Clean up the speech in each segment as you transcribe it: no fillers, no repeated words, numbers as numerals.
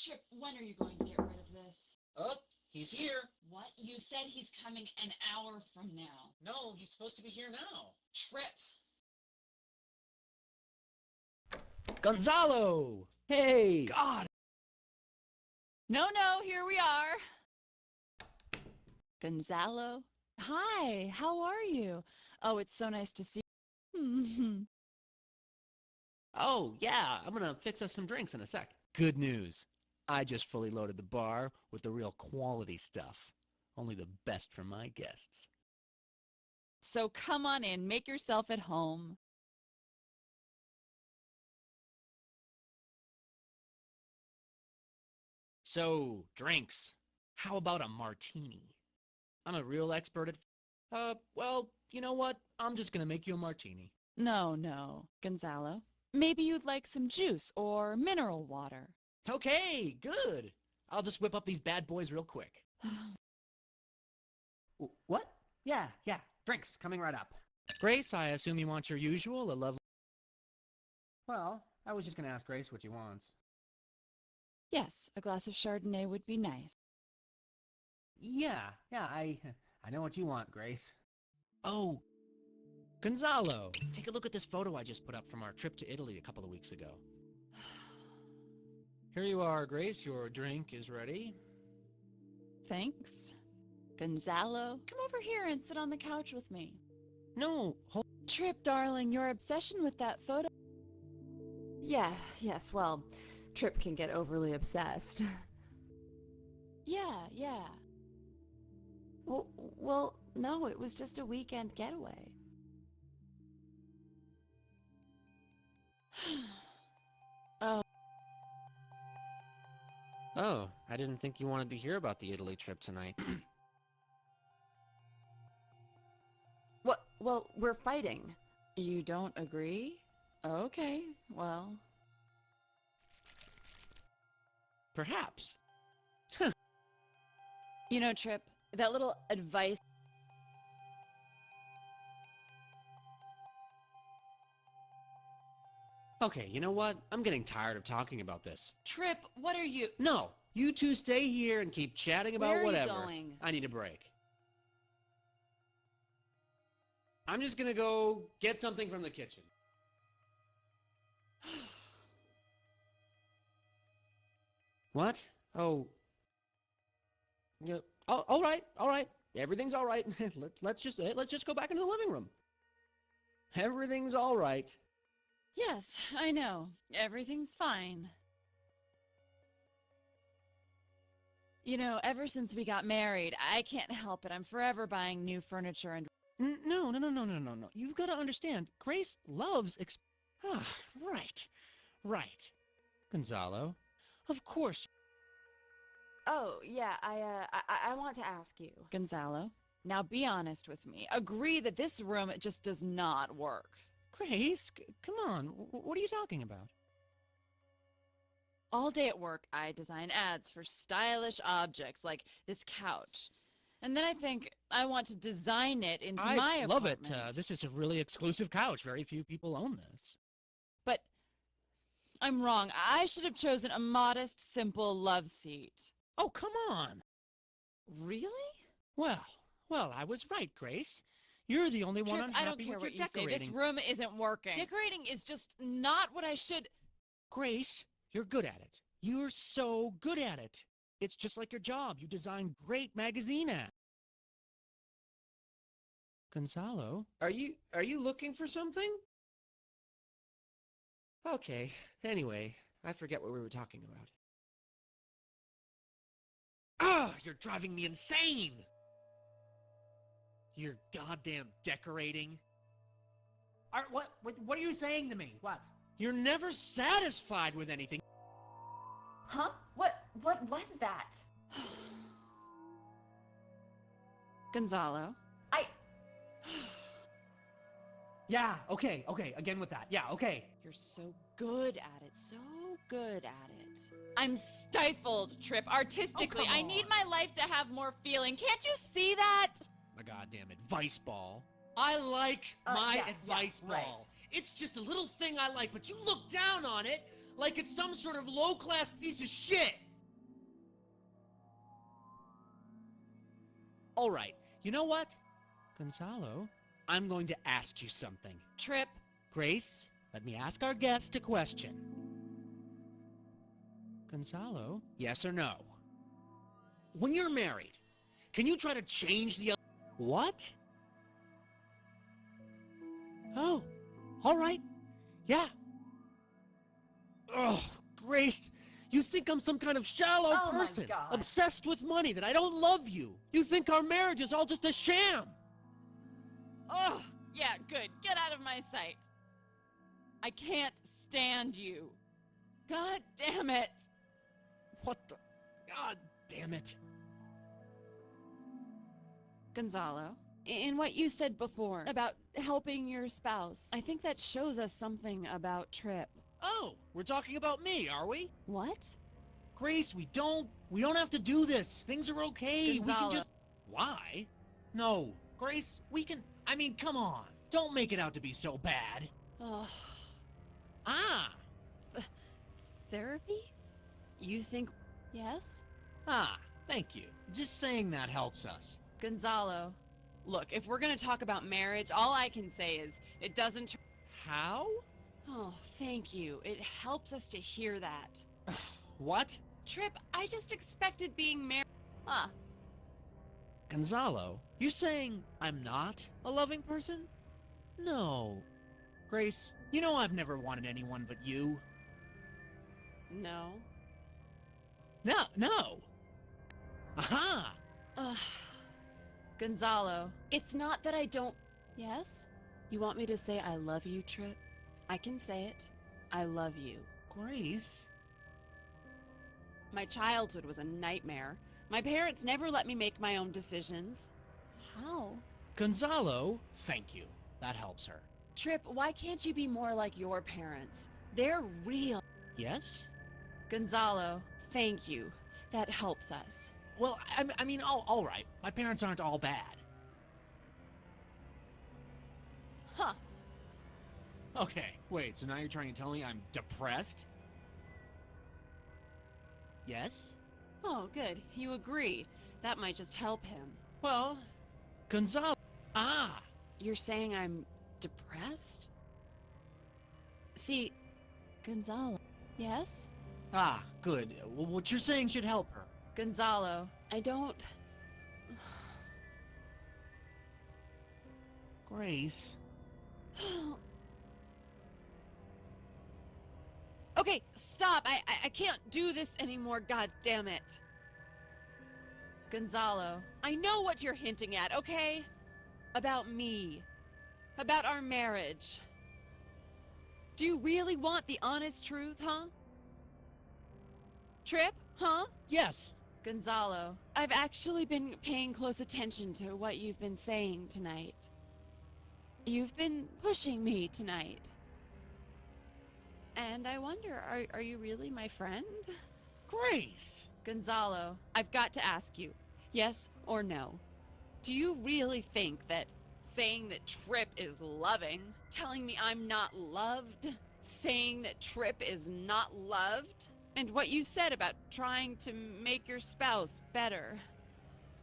Trip, when are you going to get rid of this? Oh, he's here. What? You said he's coming an hour from now. No, he's supposed to be here now. Trip. Gonzalo! Hey! God! No, here we are. Gonzalo? Hi, how are you? Oh, it's so nice to see you. Oh, yeah, I'm gonna fix us some drinks in a sec. Good news. I just fully loaded the bar with the real quality stuff. Only the best for my guests. So come on in, make yourself at home. So, drinks. How about a martini? I'm a real expert at... well, you know what? I'm just gonna make you a martini. No, Gonzalo. Maybe you'd like some juice or mineral water. Okay, good. I'll just whip up these bad boys real quick. What? Yeah, drinks coming right up. Grace, I assume you want your usual, a lovely... Well, I was just gonna ask Grace what she wants. Yes, a glass of Chardonnay would be nice. Yeah, I know what you want, Grace. Oh, Gonzalo, take a look at this photo I just put up from our trip to Italy a couple of weeks ago. Here you are, Grace. Your drink is ready. Thanks. Gonzalo, come over here and sit on the couch with me. No, hold... Trip, darling, your obsession with that photo... Yes, well, Trip can get overly obsessed. Yeah. Well, no, it was just a weekend getaway. Oh, I didn't think you wanted to hear about the Italy trip tonight. What? Well, we're fighting. You don't agree? Okay, well... Perhaps. You know, Trip, that little advice... Okay, you know what? I'm getting tired of talking about this. Trip, what are you... No, you two stay here and keep chatting about Where are you whatever. going? I need a break. I'm just gonna go get something from the kitchen. What? Oh. Yeah. Oh, all right. Everything's all right. let's just go back into the living room. Everything's all right. Yes, I know. Everything's fine. You know, ever since we got married, I can't help it. I'm forever buying new furniture and... No. You've got to understand. Grace loves right. Gonzalo, of course. Oh, yeah, I want to ask you. Gonzalo, now be honest with me. Agree that this room just does not work. Grace, come on. What are you talking about? All day at work, I design ads for stylish objects like this couch. And then I think I want to design it into my apartment. I love it. This is a really exclusive couch. Very few people own this. But I'm wrong. I should have chosen a modest, simple love seat. Oh, come on. Really? Well, I was right, Grace. You're the only one Trip, unhappy I don't care with what your you say. decorating. This room isn't working. Decorating is just not what I should... Grace, you're good at it. You're so good at it. It's just like your job. You design great magazine ads. Gonzalo, are you looking for something? Okay. Anyway, I forget what we were talking about. You're driving me insane! You're goddamn decorating. What are you saying to me? What? You're never satisfied with anything. Huh? What was that? Gonzalo? Yeah, okay, again with that. Yeah, okay. You're so good at it, so good at it. I'm stifled, Trip, artistically. Oh, come I on. need my life to have more feeling. Can't you see that? My goddamn advice ball. I like my advice ball. right. It's just a little thing I like, but you look down on it like it's some sort of low-class piece of shit. All right. You know what? Gonzalo, I'm going to ask you something. Trip. Grace, let me ask our guest a question. Gonzalo, yes or no? When you're married, can you try to change the... What? Oh, all right. Yeah. Oh, Grace, you think I'm some kind of shallow Oh my person, God. obsessed with money, that I don't love you. You think our marriage is all just a sham. Oh, yeah, good. Get out of my sight. I can't stand you. God damn it. What the... God damn it. Gonzalo, in what you said before about helping your spouse, I think that shows us something about Trip. Oh, we're talking about me, are we? What? Grace, we don't have to do this. Things are okay. We Gonzalo. can just... Why? No, Grace, we can... I mean, come on. Don't make it out to be so bad. Ugh. Ah, Therapy? You think... Yes? thank you. Just saying that helps us. Gonzalo, look, if we're gonna talk about marriage, all I can say is it doesn't... How? Oh, thank you. It helps us to hear that. What? Trip, I just expected being married. Huh. Gonzalo, you saying I'm not a loving person? No. Grace, you know I've never wanted anyone but you. No. No. Aha! Ugh. Gonzalo, it's not that I don't... Yes? You want me to say I love you, Trip? I can say it. I love you. Grace? My childhood was a nightmare. My parents never let me make my own decisions. How? Gonzalo, thank you. That helps her. Trip, why can't you be more like your parents? They're real. Yes? Gonzalo, thank you. That helps us. Well, I mean, all right. My parents aren't all bad. Huh. Okay, wait, so now you're trying to tell me I'm depressed? Yes? Oh, good. You agree. That might just help him. Well, Gonzalo... Ah! You're saying I'm depressed? See, Gonzalo. Yes? Ah, good. Well, what you're saying should help her. Gonzalo, I don't... Grace... Okay, stop. I can't do this anymore, god damn it. Gonzalo, I know what you're hinting at, okay? About me. About our marriage. Do you really want the honest truth, huh? Trip, huh? Yes. Gonzalo, I've actually been paying close attention to what you've been saying tonight. You've been pushing me tonight. And I wonder, are you really my friend? Grace! Gonzalo, I've got to ask you, yes or no? Do you really think that saying that Trip is loving, telling me I'm not loved, saying that Trip is not loved, and what you said about trying to make your spouse better,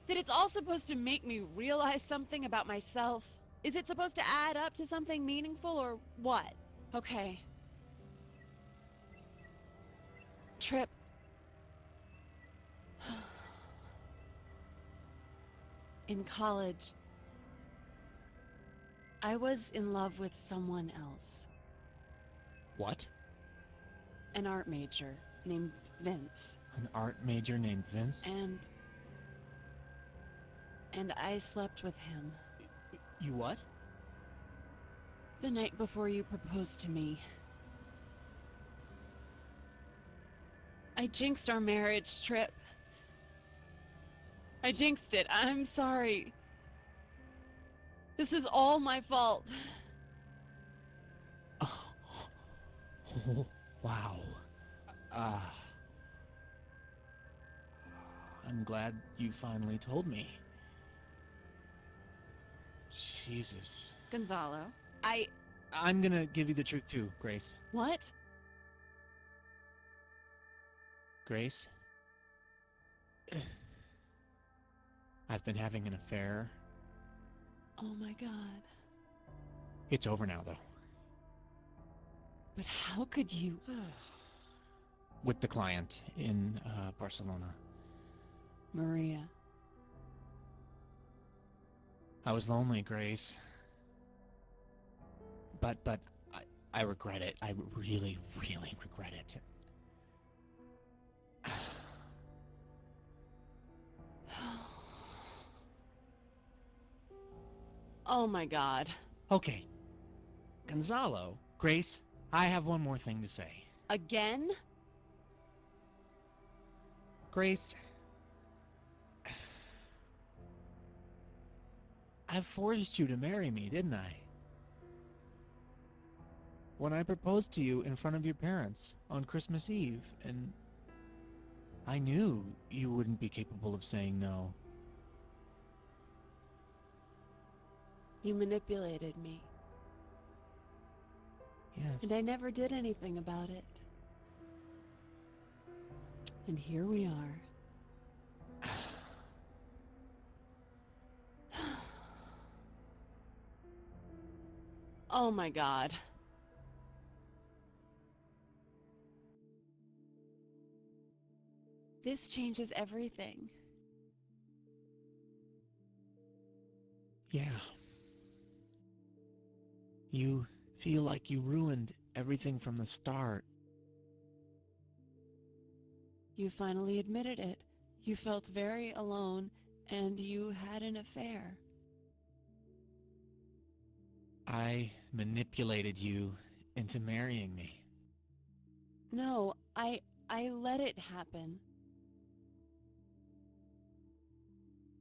that it's all supposed to make me realize something about myself? Is it supposed to add up to something meaningful or what? Okay. Trip. In college, I was in love with someone else. What? An art major named Vince. An art major named Vince? And I slept with him. You what? The night before you proposed to me. I jinxed our marriage, Trip. I jinxed it. I'm sorry. This is all my fault. Oh, wow. I'm glad you finally told me. Jesus. Gonzalo, I'm gonna give you the truth too, Grace. What? Grace? I've been having an affair. Oh my god. It's over now, though. But how could you? With the client in Barcelona. Maria. I was lonely, Grace. But I regret it. I really, really regret it. Oh my god. Okay. Gonzalo, Grace, I have one more thing to say. Again? Grace, I forced you to marry me, didn't I? When I proposed to you in front of your parents on Christmas Eve, and I knew you wouldn't be capable of saying no. You manipulated me. Yes. And I never did anything about it. And here we are. Oh my god. This changes everything. Yeah. You feel like you ruined everything from the start. You finally admitted it. You felt very alone, and you had an affair. I manipulated you into marrying me. No, I let it happen.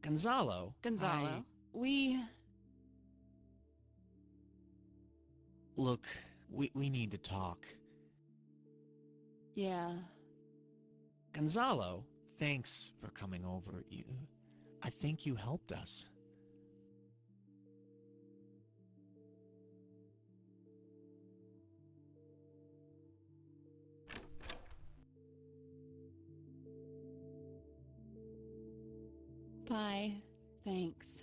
Gonzalo. Gonzalo, we Look, we need to talk. Yeah. Gonzalo, thanks for coming over. I think you helped us. Bye. Thanks.